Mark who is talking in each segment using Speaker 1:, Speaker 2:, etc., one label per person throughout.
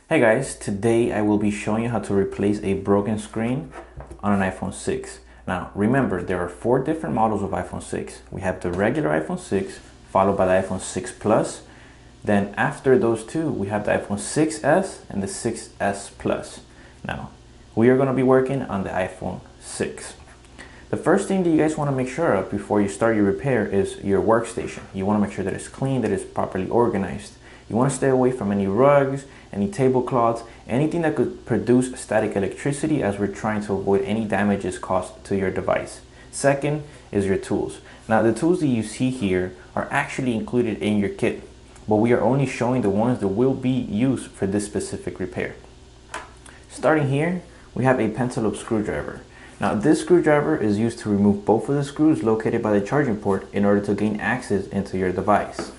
Speaker 1: Hey guys, today I will be showing you how to replace a broken screen on an iPhone 6. Now remember, there are 4 different models of iPhone 6. We have the regular iPhone 6, followed by the iPhone 6 Plus. Then after those two, we have the iPhone 6s and the 6s Plus. Now, we are going to be working on the iPhone 6. The first thing that you guys want to make sure of before you start your repair is your workstation. You want to make sure that it's clean, that it's properly organized. You want to stay away from any rugs, any tablecloths, anything that could produce static electricity, as we're trying to avoid any damages caused to your device. Second is your tools. Now the tools that you see here are actually included in your kit, but we are only showing the ones that will be used for this specific repair. Starting here, we have a pencil loop screwdriver. Now this screwdriver is used to remove both of the screws located by the charging port in order to gain access into your device,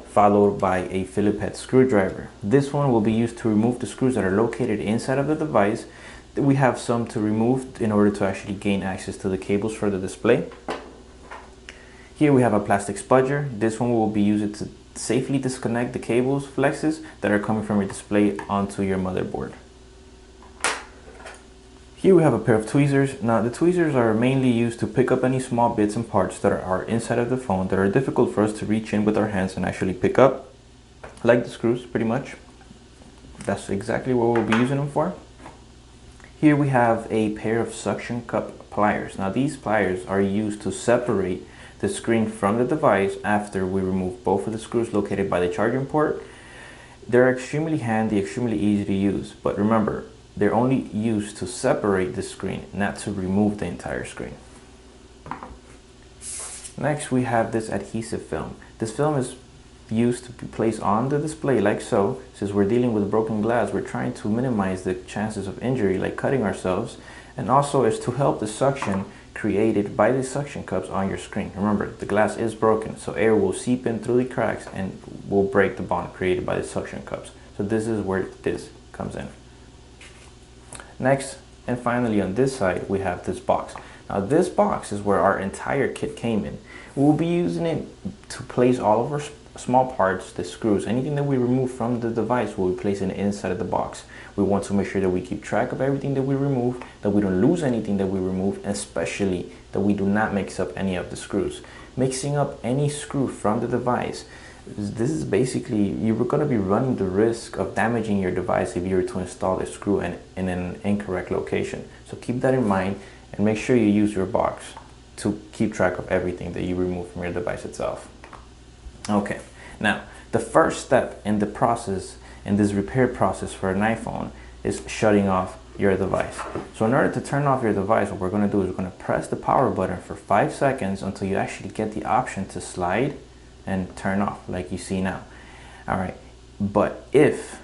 Speaker 1: followed by a Phillips head screwdriver. This one will be used to remove the screws that are located inside of the device. We have some to remove in order to actually gain access to the cables for the display. Here we have a plastic spudger. This one will be used to safely disconnect the cables flexes that are coming from your display onto your motherboard. Here we have a pair of tweezers. Now the tweezers are mainly used to pick up any small bits and parts that are inside of the phone that are difficult for us to reach in with our hands and actually pick up, like the screws pretty much. That's exactly what we'll be using them for. Here we have a pair of suction cup pliers. Now these pliers are used to separate the screen from the device after we remove both of the screws located by the charging port. They're extremely handy, extremely easy to use, but remember, they're only used to separate the screen, not to remove the entire screen. Next, we have this adhesive film. This film is used to be placed on the display like so. Since we're dealing with broken glass, we're trying to minimize the chances of injury, like cutting ourselves, and also is to help the suction created by the suction cups on your screen. Remember, the glass is broken, so air will seep in through the cracks and will break the bond created by the suction cups. So this is where this comes in. Next, and finally on this side, we have this box. Now this box is where our entire kit came in. We'll be using it to place all of our small parts, the screws, anything that we remove from the device, we'll be placing it inside of the box. We want to make sure that we keep track of everything that we remove, that we don't lose anything that we remove, and especially that we do not mix up any of the screws. Mixing up any screw from the device, this is basically, you're going to be running the risk of damaging your device if you were to install a screw in an incorrect location. So keep that in mind and make sure you use your box to keep track of everything that you remove from your device itself. Okay, now the first step in the process, in this repair process for an iPhone, is shutting off your device. So in order to turn off your device, what we're going to do is we're going to press the power button for 5 seconds until you actually get the option to slide and turn off like you see now. Alright, but if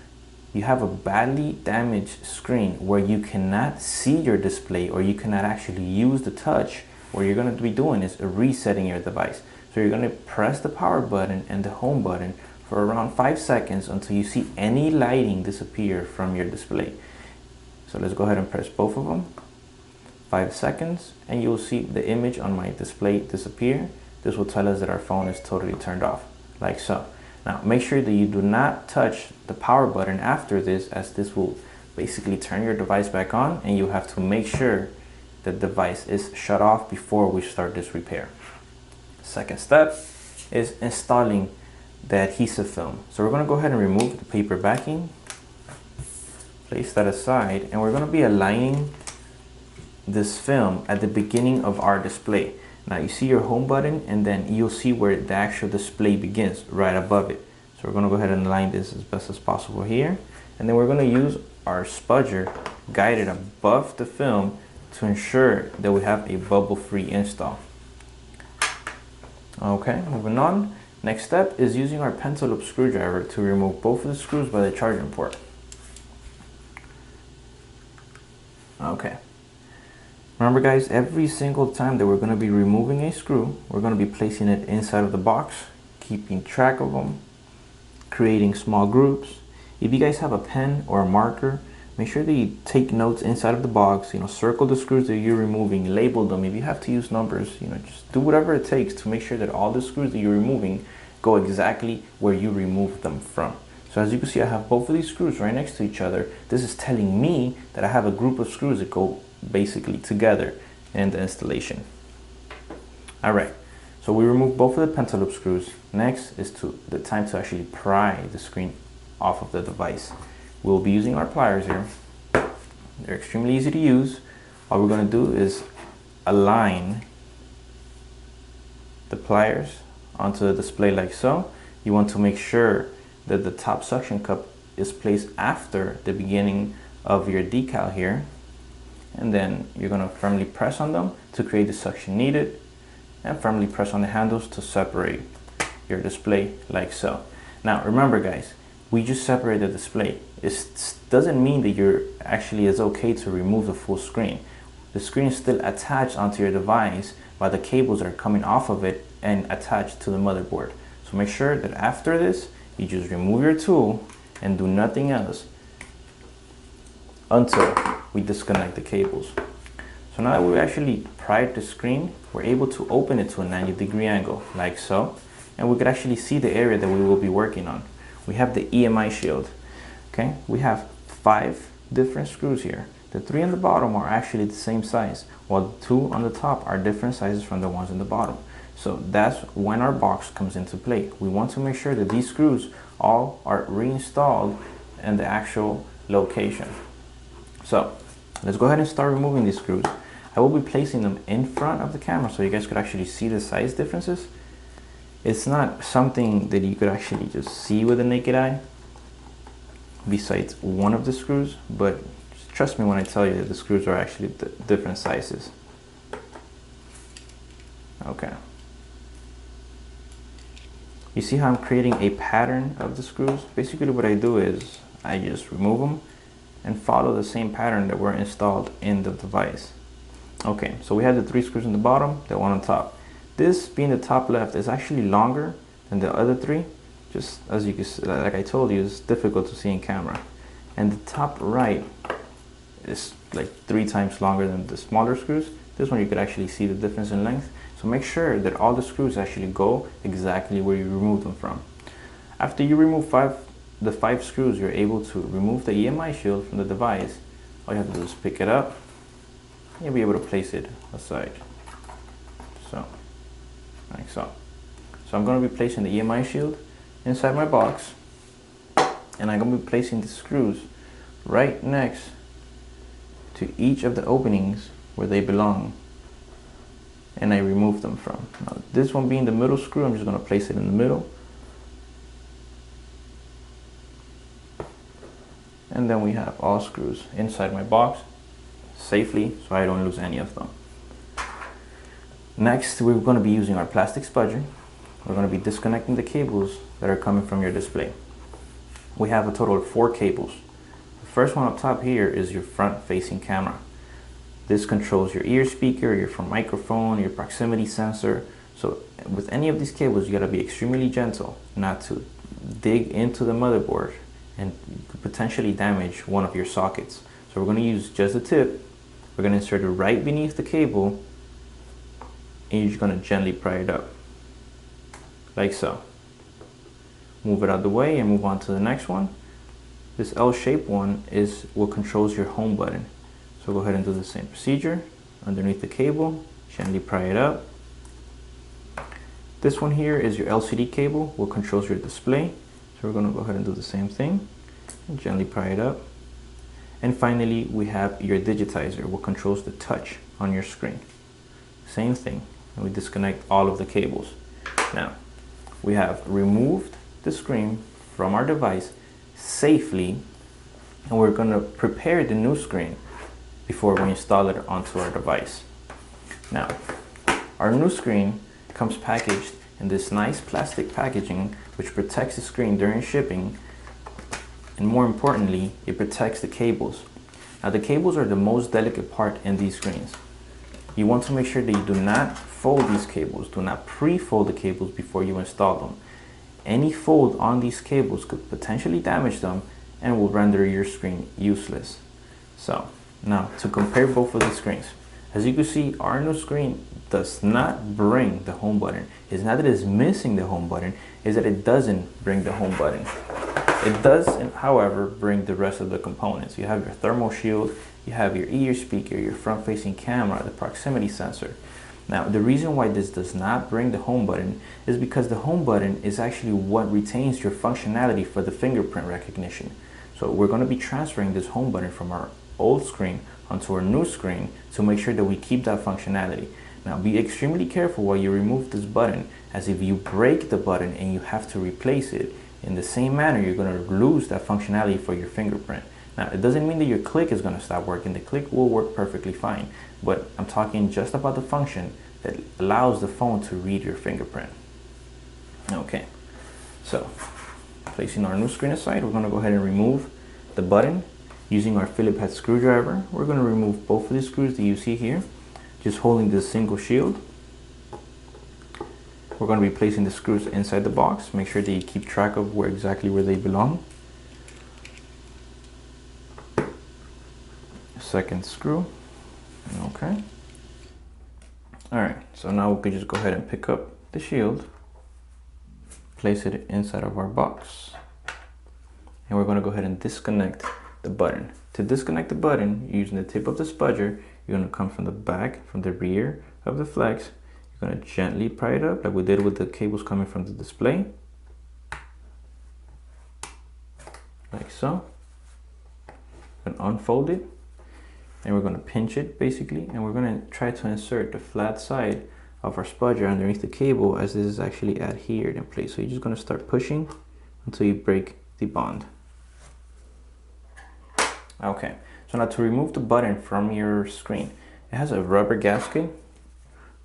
Speaker 1: you have a badly damaged screen where you cannot see your display or you cannot actually use the touch, what you're going to be doing is resetting your device. So you're going to press the power button and the home button for around 5 seconds until you see any lighting disappear from your display. So let's go ahead and press both of them. 5 seconds, and you'll see the image on my display disappear. This will tell us that our phone is totally turned off, like so. Now make sure that you do not touch the power button after this, as this will basically turn your device back on, and you have to make sure the device is shut off before we start this repair. Second step is installing the adhesive film. So we're going to go ahead and remove the paper backing, place that aside, and we're going to be aligning this film at the beginning of our display. Now you see your home button, and then you'll see where the actual display begins, right above it. So we're going to go ahead and align this as best as possible here, and then we're going to use our spudger guided above the film to ensure that we have a bubble-free install. Okay, moving on. Next step is using our pencil loop screwdriver to remove both of the screws by the charging port. Okay. Remember guys, every single time that we're going to be removing a screw, we're going to be placing it inside of the box, keeping track of them, creating small groups. If you guys have a pen or a marker, make sure that you take notes inside of the box, circle the screws that you're removing, label them. If you have to use numbers, just do whatever it takes to make sure that all the screws that you're removing go exactly where you removed them from. So as you can see, I have both of these screws right next to each other. This is telling me that I have a group of screws that go basically together in the installation. All right, so we removed both of the pentaloop screws. Next is the time to actually pry the screen off of the device. We'll be using our pliers here. They're extremely easy to use. All we're going to do is align the pliers onto the display like so. You want to make sure that the top suction cup is placed after the beginning of your decal here, and then you're going to firmly press on them to create the suction needed, and firmly press on the handles to separate your display like so. Now remember guys, we just separate the display. It doesn't mean that it's okay to remove the full screen. The screen is still attached onto your device while the cables are coming off of it and attached to the motherboard. So make sure that after this, you just remove your tool and do nothing else until we disconnect the cables. So now that we've actually pried the screen, we're able to open it to a 90-degree angle like so, and we could actually see the area that we will be working on. We have the EMI shield. Okay, we have 5 different screws here. The 3 on the bottom are actually the same size, while the 2 on the top are different sizes from the ones on the bottom. So that's when our box comes into play. We want to make sure that these screws all are reinstalled in the actual location. So let's go ahead and start removing these screws. I will be placing them in front of the camera so you guys could actually see the size differences. It's not something that you could actually just see with the naked eye besides one of the screws, but trust me when I tell you that the screws are actually different sizes. Okay. You see how I'm creating a pattern of the screws? Basically what I do is I just remove them and follow the same pattern that were installed in the device. Okay, so we have the 3 screws in the bottom, the 1 on top. This being the top left is actually longer than the other 3. Just as you can see, like I told you, it's difficult to see in camera. And the top right is like 3 times longer than the smaller screws. This one you could actually see the difference in length. So make sure that all the screws actually go exactly where you removed them from. After you remove the 5 screws, you're able to remove the EMI shield from the device. All you have to do is pick it up. You'll be able to place it aside. So, like so. So I'm going to be placing the EMI shield inside my box, and I'm going to be placing the screws right next to each of the openings where they belong, and I remove them from. Now, this one being the middle screw, I'm just going to place it in the middle, and then we have all screws inside my box safely so I don't lose any of them. Next, we're going to be using our plastic spudger. We're going to be disconnecting the cables that are coming from your display. We have a total of 4 cables. The first one up top here is your front facing camera. This controls your ear speaker, your front microphone, your proximity sensor. So with any of these cables, you got to be extremely gentle not to dig into the motherboard and potentially damage one of your sockets. So we're going to use just the tip. We're going to insert it right beneath the cable, and you're just going to gently pry it up like so. Move it out of the way and move on to the next one. This L-shaped one is what controls your home button. So go ahead and do the same procedure. Underneath the cable, gently pry it up. This one here is your LCD cable, what controls your display. So we're going to go ahead and do the same thing. Gently pry it up. And finally, we have your digitizer, what controls the touch on your screen. Same thing, and we disconnect all of the cables. Now, we have removed the screen from our device safely, and we're going to prepare the new screen before we install it onto our device. Now, our new screen comes packaged in this nice plastic packaging which protects the screen during shipping, and more importantly, it protects the cables. Now, the cables are the most delicate part in these screens. You want to make sure that you do not fold these cables. Do not pre-fold the cables before you install them. Any fold on these cables could potentially damage them and will render your screen useless. So now to compare both of the screens, as you can see, our new screen does not bring the home button. It's not that it's missing the home button, it's that it doesn't bring the home button. It does, however, bring the rest of the components. You have your thermal shield, you have your ear speaker, your front-facing camera, the proximity sensor. Now, the reason why this does not bring the home button is because the home button is actually what retains your functionality for the fingerprint recognition. So we're going to be transferring this home button from our old screen onto our new screen to make sure that we keep that functionality. Now, be extremely careful while you remove this button, as if you break the button and you have to replace it, in the same manner, you're going to lose that functionality for your fingerprint. Now, it doesn't mean that your click is going to stop working. The click will work perfectly fine, but I'm talking just about the function that allows the phone to read your fingerprint. Okay, so placing our new screen aside, we're going to go ahead and remove the button using our Phillips head screwdriver. We're going to remove both of the screws that you see here, just holding this single shield. We're going to be placing the screws inside the box. Make sure that you keep track of exactly where they belong. Second screw. Okay. Alright, so now we can just go ahead and pick up the shield, place it inside of our box, and we're going to go ahead and disconnect the button. To disconnect the button, using the tip of the spudger, you're going to come from the back, from the rear of the flex. You're going to gently pry it up like we did with the cables coming from the display. Like so. And unfold it. And we're going to pinch it basically. And we're going to try to insert the flat side of our spudger underneath the cable, as this is actually adhered in place. So you're just going to start pushing until you break the bond. Okay. So now to remove the button from your screen, it has a rubber gasket.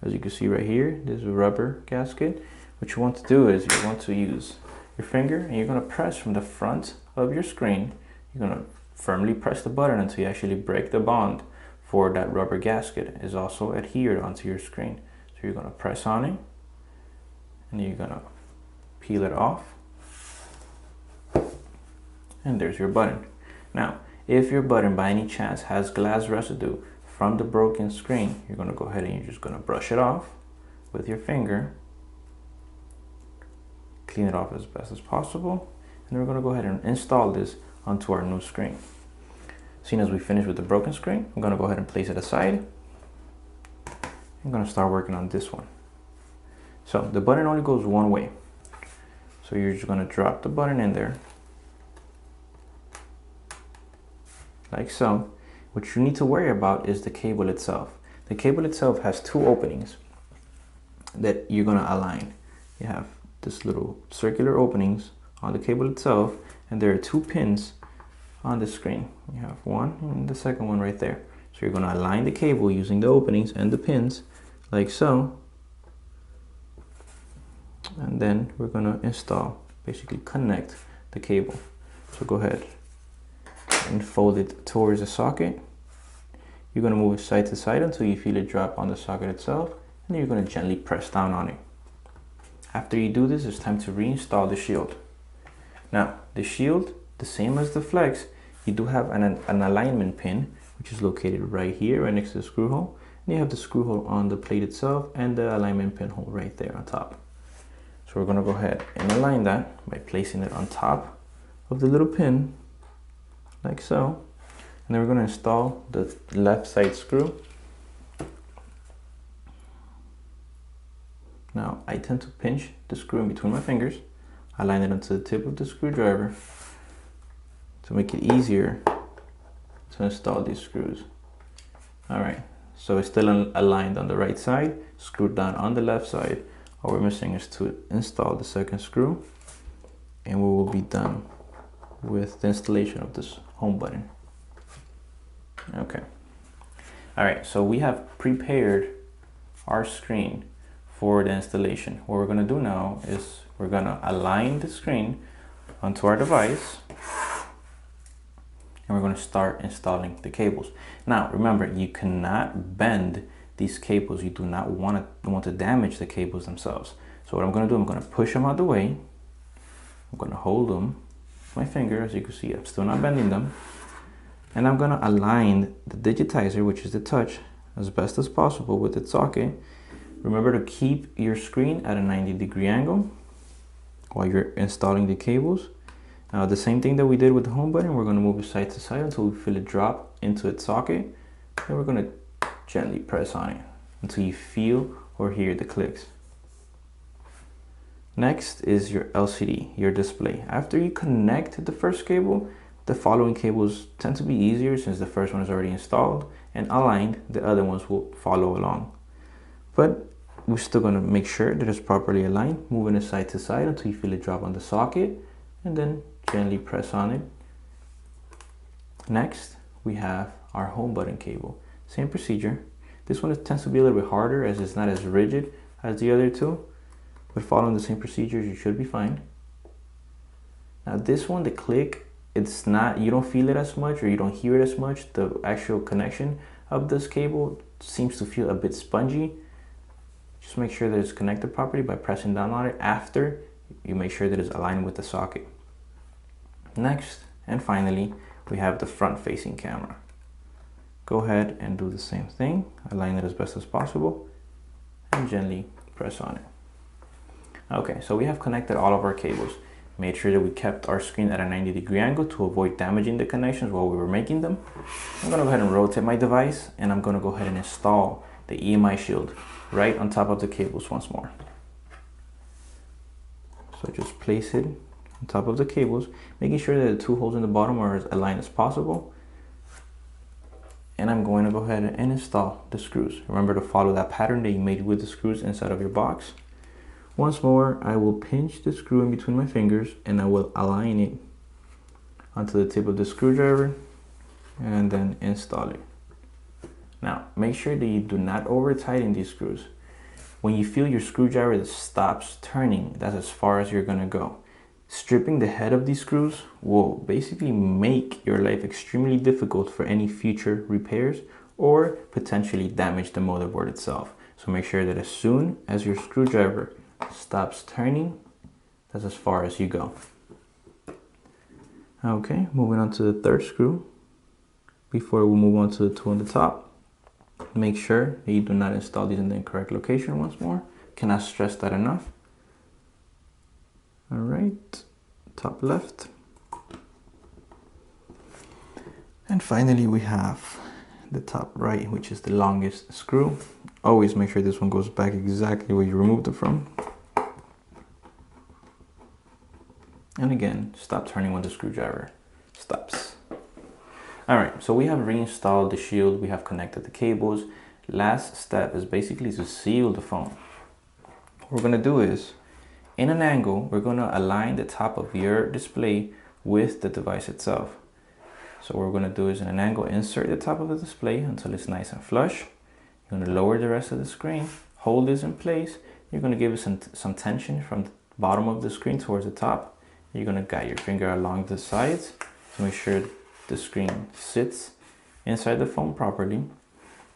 Speaker 1: As you can see right here, there's a rubber gasket. What you want to do is you want to use your finger and you're going to press from the front of your screen. You're going to firmly press the button until you actually break the bond for that rubber gasket is also adhered onto your screen. So you're going to press on it and you're going to peel it off. And there's your button. Now, if your button by any chance has glass residue from the broken screen, you're going to go ahead and you're just going to brush it off with your finger, clean it off as best as possible, and we're going to go ahead and install this onto our new screen. Seeing as we finish with the broken screen, I'm going to go ahead and place it aside. I'm going to start working on this one. So the button only goes one way, so you're just going to drop the button in there like so. What you need to worry about is the cable itself. The cable itself has two openings that you're going to align. You have this little circular openings on the cable itself, and there are two pins on the screen. You have one and the second one right there. So you're going to align the cable using the openings and the pins like so. And then we're going to install, basically connect the cable. So go ahead and fold it towards the socket. You're going to move it side to side until you feel it drop on the socket itself, and then you're going to gently press down on it. After you do this, it's time to reinstall the shield. Now, the shield, the same as the flex, you do have an alignment pin, which is located right here, right next to the screw hole. And you have the screw hole on the plate itself and the alignment pin hole right there on top. So we're going to go ahead and align that by placing it on top of the little pin, like so. And then we're going to install the left side screw. Now I tend to pinch the screw in between my fingers, align it onto the tip of the screwdriver to make it easier to install these screws. Alright, so it's still aligned on the right side, screwed down on the left side. All we're missing is to install the second screw, and we will be done with the installation of this home button. Okay. Alright, so we have prepared our screen for the installation. What we're going to do now is we're going to align the screen onto our device, and we're going to start installing the cables. Now remember, you cannot bend these cables. You do not want to damage the cables themselves. So what I'm going to do, I'm going to push them out of the way. I'm going to hold them with my finger. As you can see, I'm still not bending them. And I'm going to align the digitizer, which is the touch, as best as possible with its socket. Remember to keep your screen at a 90-degree angle while you're installing the cables. Now the same thing that we did with the home button, we're going to move it side to side until we feel it drop into its socket. Then we're going to gently press on it until you feel or hear the clicks. Next is your LCD, your display. After you connect the first cable, the following cables tend to be easier since the first one is already installed and aligned. The other ones will follow along. But we're still going to make sure that it's properly aligned, moving it side to side until you feel it drop on the socket, and then gently press on it. Next, we have our home button cable. Same procedure. This one tends to be a little bit harder as it's not as rigid as the other two, but following the same procedures, you should be fine. Now this one, the click, it's not, you don't feel it as much or you don't hear it as much. The actual connection of this cable seems to feel a bit spongy. Just make sure that it's connected properly by pressing down on it after you make sure that it's aligned with the socket. Next, and finally, we have the front facing camera. Go ahead and do the same thing. Align it as best as possible and gently press on it. Okay, so we have connected all of our cables. Made sure that we kept our screen at a 90-degree angle to avoid damaging the connections while we were making them. I'm gonna go ahead and rotate my device, and I'm gonna go ahead and install the EMI shield right on top of the cables once more. So just place it on top of the cables, making sure that the two holes in the bottom are as aligned as possible. And I'm going to go ahead and install the screws. Remember to follow that pattern that you made with the screws inside of your box. Once more, I will pinch the screw in between my fingers and I will align it onto the tip of the screwdriver and then install it. Now, make sure that you do not over tighten these screws. When you feel your screwdriver stops turning, that's as far as you're gonna go. Stripping the head of these screws will basically make your life extremely difficult for any future repairs or potentially damage the motherboard itself. So make sure that as soon as your screwdriver stops turning, that's as far as you go. Okay, moving on to the third screw. Before we move on to the two on the top, make sure that you do not install these in the incorrect location once more. Cannot stress that enough. All right, top left. And finally we have the top right, which is the longest screw. Always make sure this one goes back exactly where you removed it from. And again, stop turning when the screwdriver stops. All right, so we have reinstalled the shield, we have connected the cables. Last step is basically to seal the phone. What we're gonna do is, in an angle, we're gonna align the top of your display with the device itself. So what we're gonna do is, in an angle, insert the top of the display until it's nice and flush. You're gonna lower the rest of the screen, hold this in place. You're gonna give it some tension from the bottom of the screen towards the top. You're gonna guide your finger along the sides to make sure the screen sits inside the phone properly.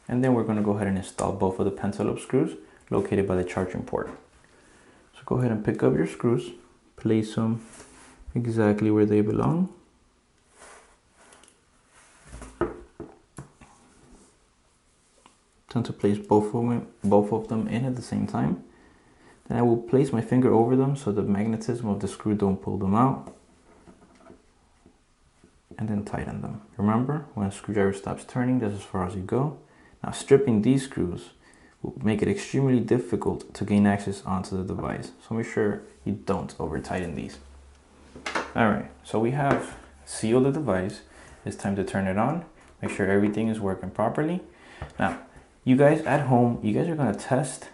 Speaker 1: And then we're gonna go ahead and install both of the pentalobe screws located by the charging port. So go ahead and pick up your screws, place them exactly where they belong. Tend to place both of them in at the same time. Then I will place my finger over them so the magnetism of the screw don't pull them out. And then tighten them. Remember, when a screwdriver stops turning, that's as far as you go. Now stripping these screws will make it extremely difficult to gain access onto the device. So make sure you don't over tighten these. All right, so we have sealed the device. It's time to turn it on. Make sure everything is working properly. Now, you guys at home, you guys are gonna test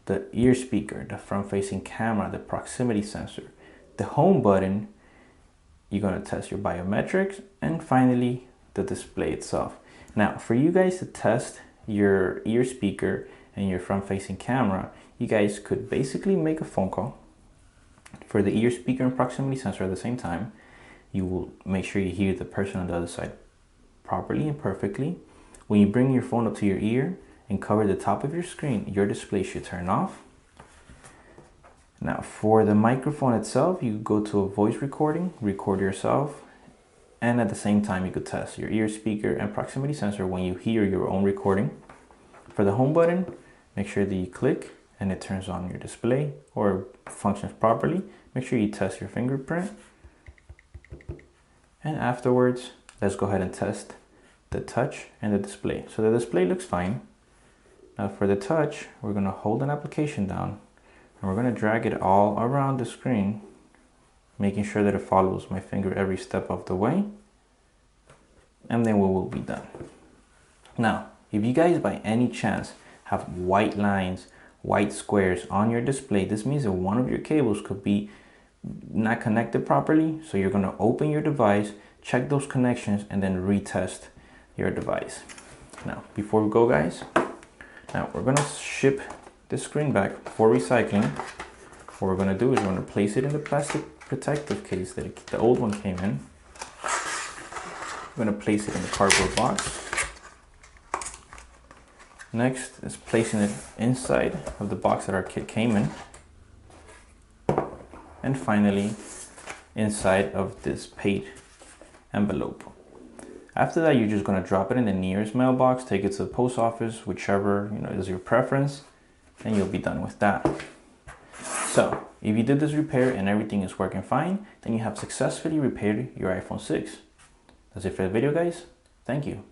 Speaker 1: the ear speaker, the front-facing camera, the proximity sensor, the home button. You're gonna test your biometrics, and finally, the display itself. Now, for you guys to test your ear speaker and your front-facing camera, you guys could basically make a phone call. For the ear speaker and proximity sensor at the same time, you will make sure you hear the person on the other side properly and perfectly. When you bring your phone up to your ear and cover the top of your screen, your display should turn off. Now for the microphone itself, you go to a voice recording, record yourself, and at the same time you could test your ear speaker and proximity sensor when you hear your own recording. For the home button, make sure that you click and it turns on your display or functions properly. Make sure you test your fingerprint. And afterwards, let's go ahead and test the touch and the display. So the display looks fine. Now for the touch, we're gonna hold an application down and we're gonna drag it all around the screen, making sure that it follows my finger every step of the way. And then we will be done. Now, if you guys by any chance have white lines, white squares on your display, this means that one of your cables could be not connected properly. So you're gonna open your device, check those connections, and then retest your device. Now, before we go guys, now we're gonna ship this screen back for recycling. What we're gonna do is we're gonna place it in the plastic protective case that the old one came in. We're gonna place it in the cardboard box. Next is placing it inside of the box that our kit came in. And finally, inside of this paid envelope. After that, you're just gonna drop it in the nearest mailbox, take it to the post office, whichever is your preference, and you'll be done with that. So, if you did this repair and everything is working fine, then you have successfully repaired your iPhone 6. That's it for the video, guys. Thank you.